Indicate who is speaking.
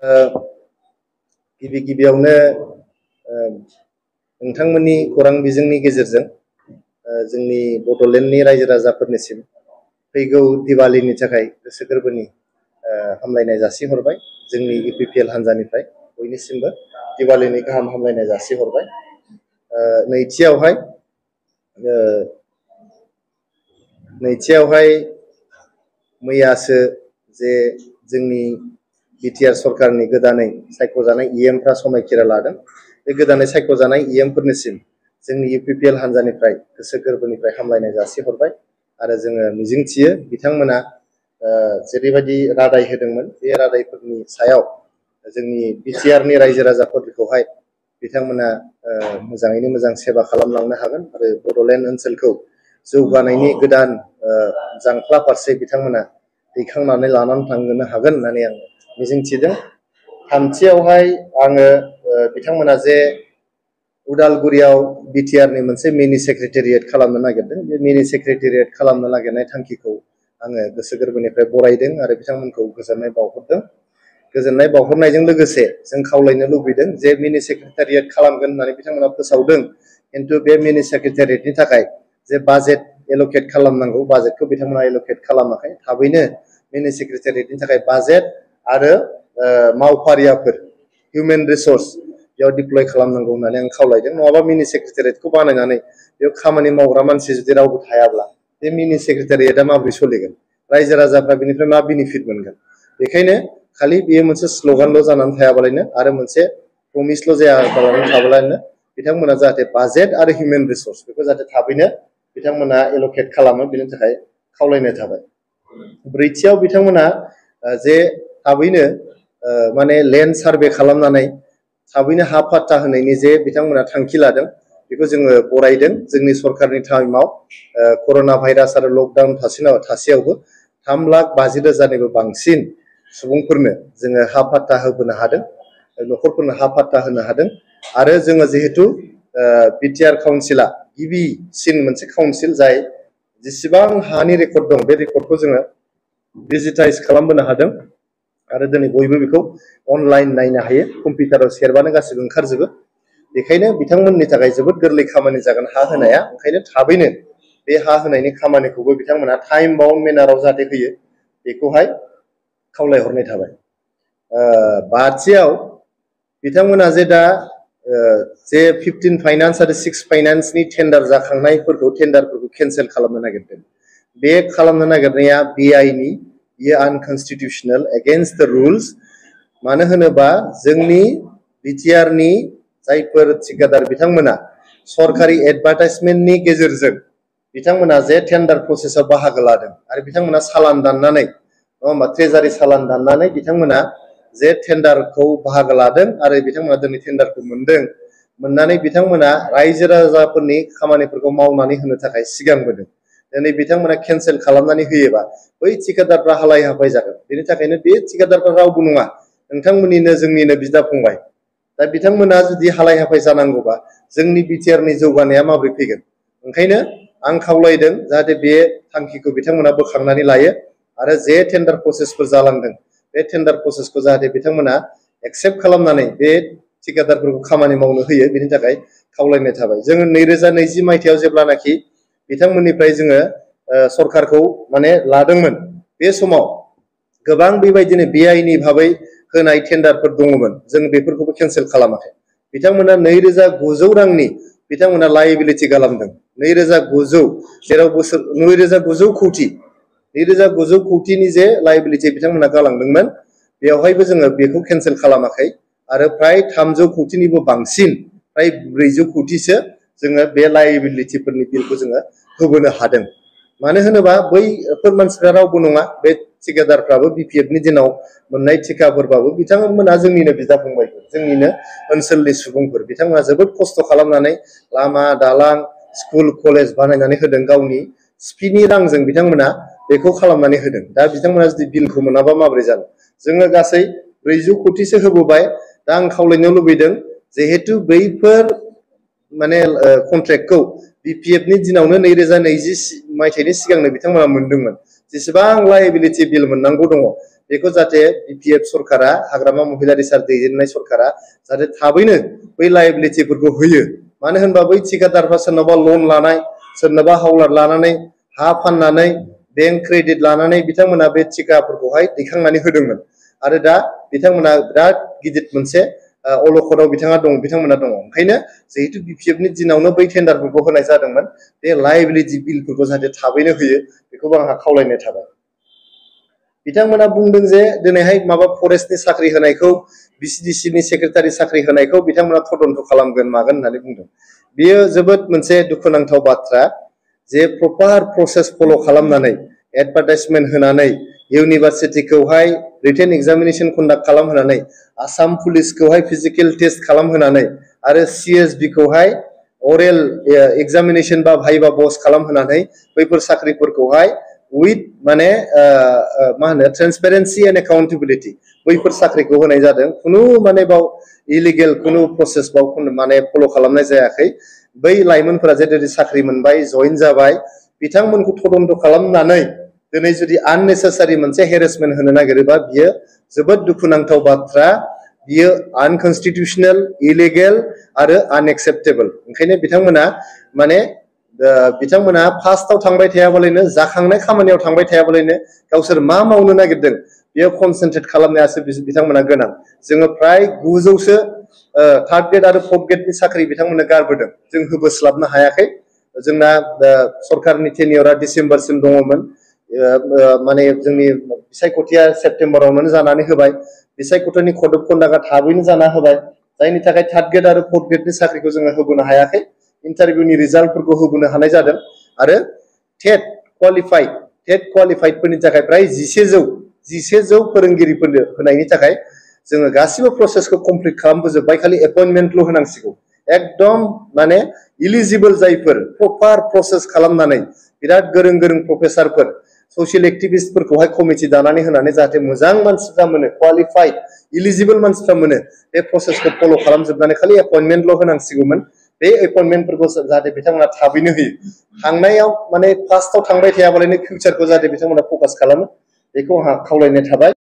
Speaker 1: गिबि गिबियावनो नोंथांमोननि खौरां बिजोंनि गेजेरजों जोंनि बड'लेण्डनि रायजो राजाफोरनिसिम फैगौ दिवालीनि थाखाय गोसो गोरबोनि हामलायनाय जासिहरबाय। जोंनि इउपिपिएल हान्जानिफ्राय बयनिसिमबो दिवालीनि गाहाम हामलायनाय जासिहरबाय। नैथियावहाय मैयासो जे जोंनि बिटिआर सरकारनि गोदानै सायख'जानाय इएमफ्रा समायखिरा लादों। बे गोदानै सायख'जानाय इएमफोरनिसिम जोंनि इउपिपिएल हान्जानिफ्राय गोसो गोरबोनिफ्राय हामलायनाय जासिहरबाय आरो जोङो मिजिंथियो बिथांमोना जेरैबायदि रादाय होदोंमोन बे रादायफोरनि सायाव जोंनि बिटिआरनि रायजो राजाफोरखौहाय बिथांमोना मोजाङैनो मोजां सेवा खालामलांनो हागोन आरो बड'लेण्ड ओनसोलखौ जौगानायनि गोदान जांख्ला फारसे बिथांमोना दैखांनानै लानानै थांनो हागोन होननानै आं मिजिंथिदों। थामथियावहाय आङो बिथांमोना जे उदालगुरियाव बिटिआरनि मोनसे मिनि सेक्रेटारियेट खालामनो नागिरदों, बे मिनि सेक्रेटारियेट खालामनो नागिरनाय थांखिखौ आङो गोसो गोरबोनिफ्राय बरायदों आरो बिथांमोनखौ गोजोननाय बावहरदों। गोजोननाय बावहरनायजों लोगोसे जों खावलायनो लुबैदों जे मिनि सेक्रेटारियेट खालामगोन होननानै बिथांमोना फोसावदों, खिन्थु बे मिनि सेक्रेटारियेटनि थाखाय जे बाजेट एलकेट खालामनांगौ बाजेटखौ बिथांमोना एलकेट खालामाखै। थाबैनो मिनि सेक्रेटारियेटनि थाखाय बाजेट आरो मावफारियाफोर हिउमेन रिसर्स बेयाव डिप्लय खालामनांगौ होननानै आं खावलायदों। नङाबा मिनि सेक्रेटारियेटखौ बानायनानै बेयाव खामानि मावग्रा मानसि जुदि रावबो थायाब्ला बे मिनि सेक्रेटारियेटआ माबोरै सोलिगोन, रायजो राजाफ्रा बेनिफ्राय मा बेनिफिट मोनगोन? बेखायनो खालि बेयो मोनसे स्ल'गानल' जानानै थायाबालायनो आरो मोनसे प्रमिसल' जायाबालानो थाब्लानो बिथांमोना जाहाथे बाजेट आरो हिउमेन रिसर्स बेखौ जाहाथे थाबैनो बिथांमोना एलकेट खालामो, बेनि थाखाय खावलायनाय थाबाय। ब्रैथियाव बिथांमोना जे थाबैनो माने लेन्ड सार्भे खालामनानै थाबैनो हा पाट्टा होनायनि जे बिथांमोना थांखि लादों बेखौ जोङो बरायदों। जोंनि सरकारनि टाइमाव कर'ना भाइरास आरो लकडाउन थासेयावबो 3,50,000निबो बांसिन सुबुंफोरनो जोङो हा पाट्टा होबोनो हादों, न'खरफोरनो हा पाट्टा होनो हादों। आरो जोङो जिहेथु बिटिआर काउन्सिला गिबिसिन मोनसे काउन्सिल जाय जेसेबां हानि रेकर्ड दं बे रेकर्डखौ जोङो डिजिटाइज खालामबोनो हादों आरो दिनै बयबो बेखौ अनलाइन नायनो हायो, कम्पिउटाराव सेरबानो गासिबो ओंखारजोबो। बेखायनो बिथांमोननि थाखाय जोबोद गोरलै खामानि जागोन हा होनाया। ओंखायनो थाबैनो बे हा होनायनि खामानिखौबो बिथांमोना टाइम बाउन्ड मेनाराव जाहाथे होयो बेखौहाय खावलायहरनाय थाबाय। बाथियाव बिथांमोना जे दा जे 15 फाइनान्स आरो 6 फाइनान्सनि टेन्डारफोरखौ केन्सेल खालामनो नागिरदों। बे खालामनो नागिरनाया बिआइनि, बियो आनकनस्टिटिउसनेल, एगेन्स्ट द रुल्स। मानो होनोबा जोंनि बिटिआरनि जायफोर ठिकादार बिथांमोना सरकारि एडभार्टाइजमेन्टनि गेजेरजों बिथांमोना जे टेन्डार प्रसेसआव बाहागो लादों आरो बिथांमोना सालान दाननानै, नङा होमबा, ट्रेजारि सालान दाननानै बिथांमोना जे टेन्डारखौ बाहागो लादों आरो बिथांमोना दिनै टेन्डारखौ मोनदों, मोननानै बिथांमोना रायजो राजाफोरनि खामानिफोरखौ मावनानै होनो थाखाय सिगांबोदों। दिनै बिथांमोना केन्सेल खालामनानै होयोबा बै ठिकादारफ्रा हालाय हाफाय जागोन। बेनि थाखायनो बे ठिकादारफ्रा रावबो नङा, नोंथांमोननिनो जोंनिनो बिदा फंबाय। दा बिथांमोना जुदि हालाय हाफाय जानांगौबा जोंनि बिटिआरनि जौगानाया माबोरै फैगोन? ओंखायनो आं खावलायदों जाहाथे बे थांखिखौ बिथांमोना बोखांनानै लायो आरो जे टेन्डार प्रसेसफोर जालांदों बे टेन्डार प्रसेसखौ जाहाथे बिथांमोना एक्सेप्ट खालामनानै बे ठिकादारफोरखौ खामानि मावनो होयो, बेनि थाखाय खावलायनाय थाबाय। जोङो 2020 मायथाइयाव जेब्लानाखि बिथांमोननिफ्राय जोङो सरकारखौ माने लादोंमोन, बे समाव गोबां बेबायदिनो बिआइनि भाबै होनाय टेन्डारफोर दङमोन, जों बेफोरखौबो केन्सेल खालामाखै। बिथांमोना 2,900 रांनि बिथांमोना लायबिलिटि खालामदों। 2,900, जेराव 2,900 कौटि 2,900 कौटिनि जे लायबिलिटि बिथांमोना गालांदोंमोन, बेवहायबो जोङो बेखौ केन्सेल खालामाखै आरो फ्राय 300 कौटिनिबो बांसिन, फ्राय 400 कौटिसो जोङो बे लायबिलिटिफोरनि बिलखौ जोङो होबोनो हादों। मानो होनोबा बैफोर मानसिफ्रा रावबो नङा, बे ठिकादारफ्राबो बिपिएफनि दिनाव मोननाय ठिकाफोरबाबो बिथांमोना जोंनिनो बिदा फंबायफोर, जोंनिनो ओनसोलनि सुबुंफोर। बिथांमोना जोबोद खस्थ' खालामनानै लामा दालां स्कुल कलेज बानायनानै होदों, गावनि सिपिनि रांजों बिथांमोना बेखौ खालामनानै होदों। दा बिथांमोना जुदि बिलखौ मोनाबा माबोरै जानो? जोङो गासै 400 कौटिसो होबोबाय। दा आं खावलायनो लुबैदों जिहेतु बैफोर माने कन्ट्रेक्टखौ बिपिएफनि दिनावनो 2020 मायथाइनि सिगांनो बिथांमोना मोनदोंमोन, जेसेबां लायबिलिटि बिल मोननांगौ दङ बेखौ जाहाथे बिपिएफ सरकारा हाग्रामा महिलारि सार दैदेननाय सरकारा जाहाथे थाबैनो बै लायबिलिटिफोरखौ होयो मानो होनबा बै थिकादारफ्रा सोरनावबा लन लानाय सोरनावबा हावलार लानानै हा फाननानै बेंक क्रेडिट लानानै बिथांमोना बे थिकाफोरखौहाय दैखांनानै होदोंमोन आरो दा बिथांमोना बिराद गिदिर मोनसे अलखदाव बिथांमोना दङ ओंखायनो जिहेतु बिपिएफनि दिनावनो बै टेन्डारफोरखौ होनाय जादोंमोन बे लायबिलिटि बिलफोरखौ जाहाथे थाबैनो होयो बेखौबो आंहा खावलायनाय थाबाय बिथांमोना बुंदों जे दिनैहाय माबा फरेस्टनि साख्रि होनायखौ बिसिडिसिनि सेक्रेटारि साख्रि होनायखौ बिथांमोना तदन्त खालामगोन मागोन होननानै बुंदों बेयो जोबोद मोनसे दुखुनांथाव बाथ्रा जे प्रपार प्रसेस फल' खालामनानै एडभार्टाइजमेन्ट होनानै इउनिभार्सिटिखौहाय रिटेन एग्जामिनेशन कन्डाक्ट खालामहोनानै आसाम पुलिसखौहाय फिजिकेल टेस्ट खालामहोनानै आरो सिएसबिखौहाय अरेल एग्जामिनेशन बा भाइभा बस खालामहोनानै बैफोर साख्रिफोरखौहाय उइथ माने मा होनो ट्रेन्सपेरेन्सि एन्ड एकाउन्टेबिलिटि बैफोर साख्रिखौ होनाय जादों खुनु माने बाव इलिगेल खुनु प्रसेस बाव माने फल' खालामनाय जायाखै बै लाइमोनफोरा जे साख्रि मोनबाय जइन जाबाय बिथांमोनखौ तदन्त खालामनानै दिनै जुदि आननेसेसारि मोनसे हेरेसमेन्ट होनो नागिरोबा बियो जोबोद दुखुनांथाव बाथ्रा बियो आनकनस्टिटिउशनेल इलिगेल आरो आनएक्सेप्टेबल ओंखायनो बिथांमोना फार्स्टआव थांबाय थायाबालायनो जाखांनाय खामानियाव थांबाय थायाबालायनो गावसोर मा मावनो नागिरदों बेयो कनसेन्ट्रेट खालामनायासो बिथांमोना गोनां जोङो प्राय 900सो थार्ड ग्रेड आरो फोर्थ ग्रेडनि साख्रि बिथांमोननो गारबोदों जों होबोस्लाबनो हायाखै जोंना सरकारनि टेनियरा डिसेम्बरसिम दङमोन माने जोंनि बिसायख'थिया सेप्तेम्बरावनो जानानै होबाय बिसायख'थिनि कड अफ कन्डाक्टआ थाबैनो जाना होबाय जायनि थाखाय थार्ड ग्रेड आरो फोर्थ ग्रेडनि साख्रिखौ जोङो होबोनो हायाखै इन्टारभिउनि रिजाल्टफोरखौ होबोनो हानाय जादों आरो टेट क्वालिफाइडफोरनि थाखाय प्राय 1100 फोरोंगिरिफोरनो होनायनि थाखाय जोङो गासिबो प्रसेसखौ कमप्लिट खालामबोजोबबाय खालि एपइन्टमेन्टल' होनांसिगौ एकदम माने इलिजिबल जायफोर प्रपार प्रसेस खालामनानै बिराद गोरों प्रफेसारफोर ससियेल एक्टिभिस्टफोरखौहाय कमिटि दानानै होनानै जाहाथे मोजां मानसिफ्रा मोनो क्वालिफाइड इलिजिबल मानसिफ्रा मोनो बे प्रसेसखौ फल' खालामजोबनानै खालि एपइन्टमेन्टल' होनांसिगौमोन बे एपइन्टमेन्टफोरखौ जाहाथे बिथांमोना थाबैनो होयो थांनायाव माने फार्स्टआव थांबाय थायाबालायनो फिउचारखौ जाहाथे बिथांमोना फकास खालामो बेखौ आंहा खावलायनाय थाबाय